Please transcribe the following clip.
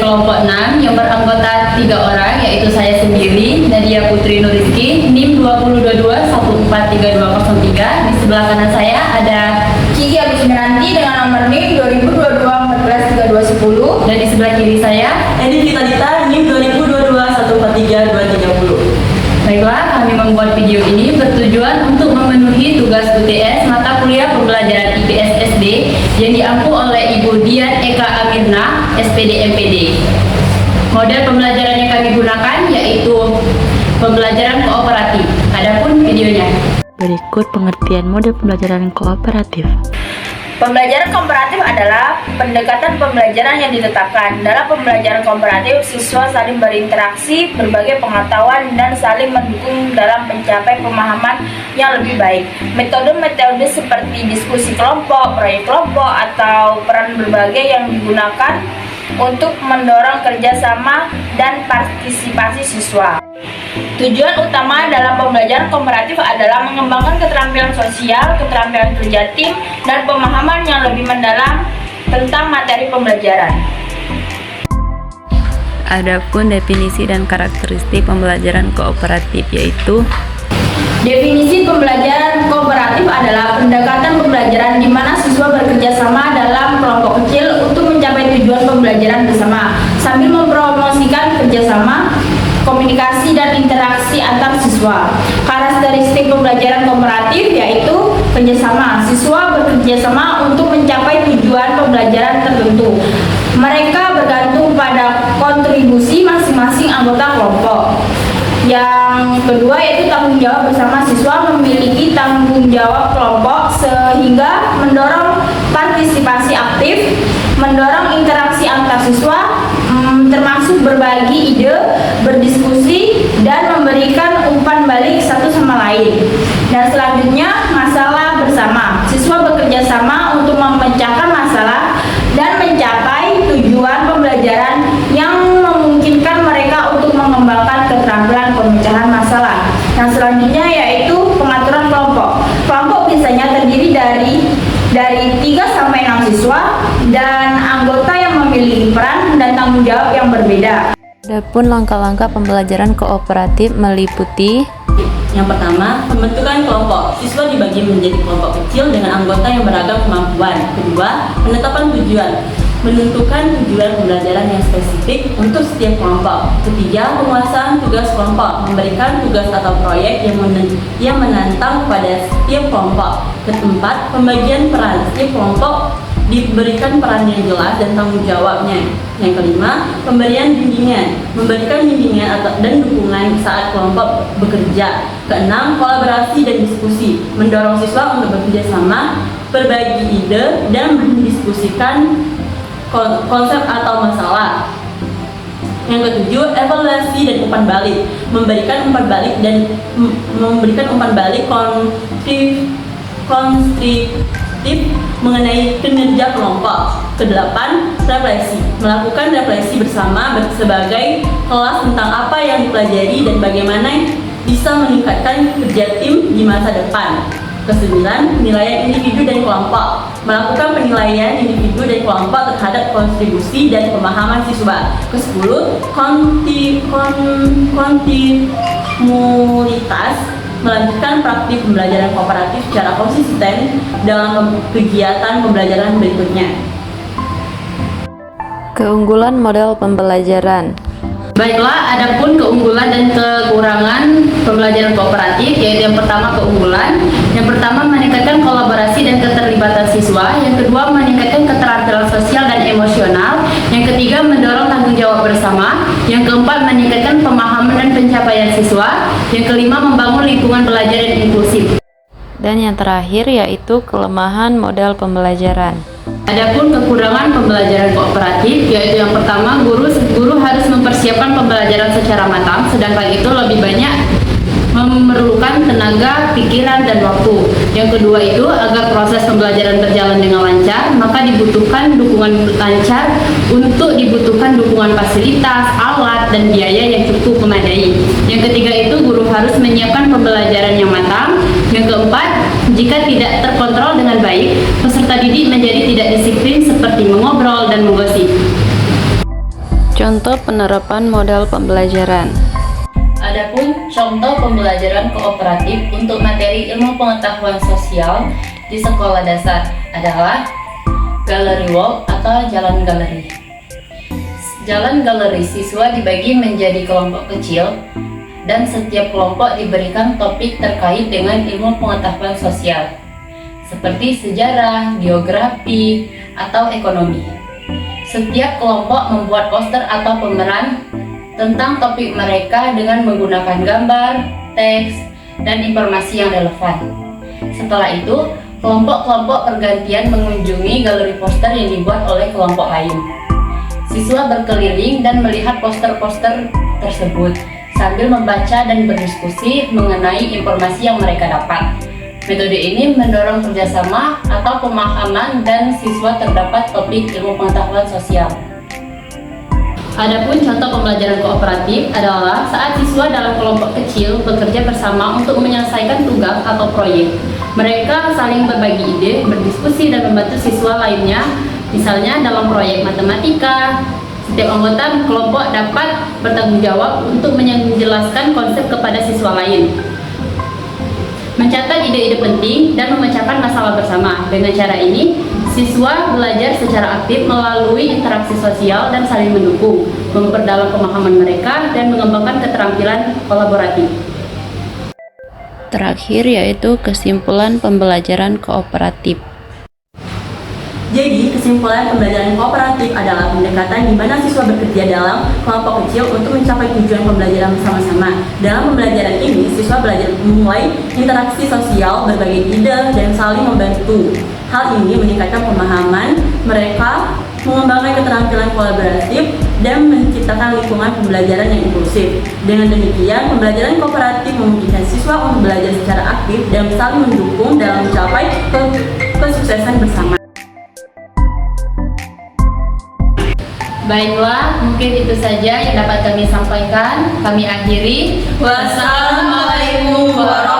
kelompok 6 yang beranggota 3 orang, yaitu saya sendiri, Nadia Putri Nuriski, NIM 2022143203. Di sebelah kanan saya ada Kiki Agustinanti dengan nomor NIM 2022143210. dan di sebelah kiri saya Edi Vitalita NIM 2022143230. Baiklah, kami membuat video ini bertujuan untuk memenuhi tugas UTS mata kuliah pembelajaran IPS SD yang diampu oleh Ibu Dian Eka Amirna, SPD MPD. Model pembelajaran yang kami gunakan yaitu pembelajaran kooperatif. Adapun videonya. Berikut pengertian model pembelajaran kooperatif. Pembelajaran kooperatif adalah pendekatan pembelajaran yang ditetapkan. Dalam pembelajaran kooperatif, siswa saling berinteraksi, berbagi pengetahuan, dan saling mendukung dalam mencapai pemahaman yang lebih baik. Metode-metode seperti diskusi kelompok, proyek kelompok, atau peran berbagai yang digunakan untuk mendorong kerjasama dan partisipasi siswa. Tujuan utama dalam pembelajaran kooperatif adalah mengembangkan keterampilan sosial, keterampilan kerja tim, dan pemahaman yang lebih mendalam tentang materi pembelajaran. Adapun definisi dan karakteristik pembelajaran kooperatif yaitu Definisi pembelajaran kooperatif adalah pendekatan pembelajaran di mana siswa bekerja sama dalam kelompok kecil untuk mencapai tujuan pembelajaran bersama, sambil mempromosikan kerjasama, komunikasi, dan interaksi antar siswa. Karakteristik pembelajaran kooperatif yaitu kerjasama. Siswa bekerja sama untuk mencapai tujuan pembelajaran tertentu. Mereka bergantung pada kontribusi masing-masing anggota kelompok. Yang kedua yaitu tanggung jawab bersama. Siswa memiliki tanggung jawab kelompok sehingga mendorong partisipasi aktif, mendorong interaksi antar siswa, termasuk berbagi ide, berdiskusi, dan memberikan umpan balik satu sama lain. Dan selanjutnya, masalah bersama. Siswa bekerja sama untuk memecahkan masalah dan mencapai tujuan pembelajaran yang memungkinkan mereka untuk mengembangkan keterampilan pemecahan masalah. Yang selanjutnya yaitu pengaturan kelompok. Kelompok biasanya terdiri dari 3 sampai 6 siswa dan anggota yang memiliki peran dan tanggung jawab yang berbeda. Adapun langkah-langkah pembelajaran kooperatif meliputi Yang pertama, pembentukan kelompok. Siswa dibagi menjadi kelompok kecil dengan anggota yang beragam kemampuan. Kedua, penetapan tujuan. Menentukan tujuan pembelajaran yang spesifik untuk setiap kelompok. Ketiga, penguasaan tugas kelompok. Memberikan tugas atau proyek yang menantang pada setiap kelompok. Keempat, pembagian peran. Setiap kelompok diberikan peran yang jelas dan tanggung jawabnya. Yang kelima, pemberian bimbingan. Memberikan bimbingan dan dukungan saat kelompok bekerja. Keenam, kolaborasi dan diskusi. Mendorong siswa untuk bekerja sama, berbagi ide, dan mendiskusikan konsep atau masalah. Yang ketujuh, evaluasi dan umpan balik. Memberikan umpan balik konstruktif mengenai kinerja kelompok. Kedelapan, refleksi. Melakukan refleksi bersama sebagai kelas tentang apa yang dipelajari dan bagaimana bisa meningkatkan kerja tim di masa depan. Kesembilan, penilaian individu dan kelompok. Melakukan penilaian individu dan kelompok terhadap kontribusi dan pemahaman siswa. Kesepuluh, kontinuitas. Melanjutkan praktik pembelajaran kooperatif secara konsisten dalam kegiatan pembelajaran berikutnya. keunggulan model pembelajaran. Baiklah, adapun keunggulan dan kekurangan pembelajaran kooperatif, yaitu yang pertama keunggulan. Yang pertama meningkatkan kolaborasi dan keterlibatan siswa. Yang kedua meningkatkan keterampilan sosial dan emosional. Yang ketiga mendorong tanggung jawab bersama. Yang keempat meningkatkan pemahaman dan pencapaian siswa. Yang kelima membangun lingkungan belajar yang inklusif. Dan yang terakhir yaitu kelemahan model pembelajaran. Adapun kekurangan pembelajaran kooperatif, yaitu yang pertama guru harus mempersiapkan pembelajaran secara matang, sedangkan itu lebih banyak memerlukan tenaga, pikiran, dan waktu. Yang kedua itu agar proses pembelajaran berjalan dengan lancar, maka dibutuhkan dukungan lancar untuk dibutuhkan dukungan fasilitas, alat, dan biaya yang cukup memadai. Yang ketiga itu guru harus menyiapkan pembelajaran yang matang. Yang keempat, jika tidak terkontrol dengan baik, peserta didik menjadi tidak disiplin seperti mengobrol dan menggosip. Contoh penerapan model pembelajaran. Adapun contoh pembelajaran kooperatif untuk materi ilmu pengetahuan sosial di sekolah dasar adalah gallery walk atau jalan galeri. Jalan galeri siswa dibagi menjadi kelompok kecil dan setiap kelompok diberikan topik terkait dengan ilmu pengetahuan sosial seperti sejarah, geografi, atau ekonomi. Setiap kelompok membuat poster atau pemeran tentang topik mereka dengan menggunakan gambar, teks, dan informasi yang relevan. Setelah itu, kelompok-kelompok pergantian mengunjungi galeri poster yang dibuat oleh kelompok lain. Siswa berkeliling dan melihat poster-poster tersebut sambil membaca dan berdiskusi mengenai informasi yang mereka dapat. Metode ini mendorong kerjasama atau pemahaman dan siswa terdapat topik ilmu pengetahuan sosial. Adapun contoh pembelajaran kooperatif adalah saat siswa dalam kelompok kecil bekerja bersama untuk menyelesaikan tugas atau proyek. Mereka saling berbagi ide, berdiskusi, dan membantu siswa lainnya. Misalnya dalam proyek matematika, setiap anggota kelompok dapat bertanggung jawab untuk menjelaskan konsep kepada siswa lain, mencatat ide-ide penting, dan memecahkan masalah bersama. Dengan cara ini, siswa belajar secara aktif melalui interaksi sosial dan saling mendukung, memperdalam pemahaman mereka, dan mengembangkan keterampilan kolaboratif. Terakhir yaitu kesimpulan pembelajaran kooperatif. Jadi, kesimpulan pembelajaran kooperatif adalah pendekatan di mana siswa bekerja dalam kelompok kecil untuk mencapai tujuan pembelajaran bersama-sama. Dalam pembelajaran ini, siswa belajar memulai interaksi sosial, berbagi ide, dan saling membantu. Hal ini meningkatkan pemahaman mereka, mengembangkan keterampilan kolaboratif, dan menciptakan lingkungan pembelajaran yang inklusif. Dengan demikian, pembelajaran kooperatif memungkinkan siswa untuk belajar secara aktif dan saling mendukung dalam mencapai kesuksesan bersama. Baiklah, mungkin itu saja yang dapat kami sampaikan. Kami akhiri. Wassalamualaikum warahmatullahi wabarakatuh.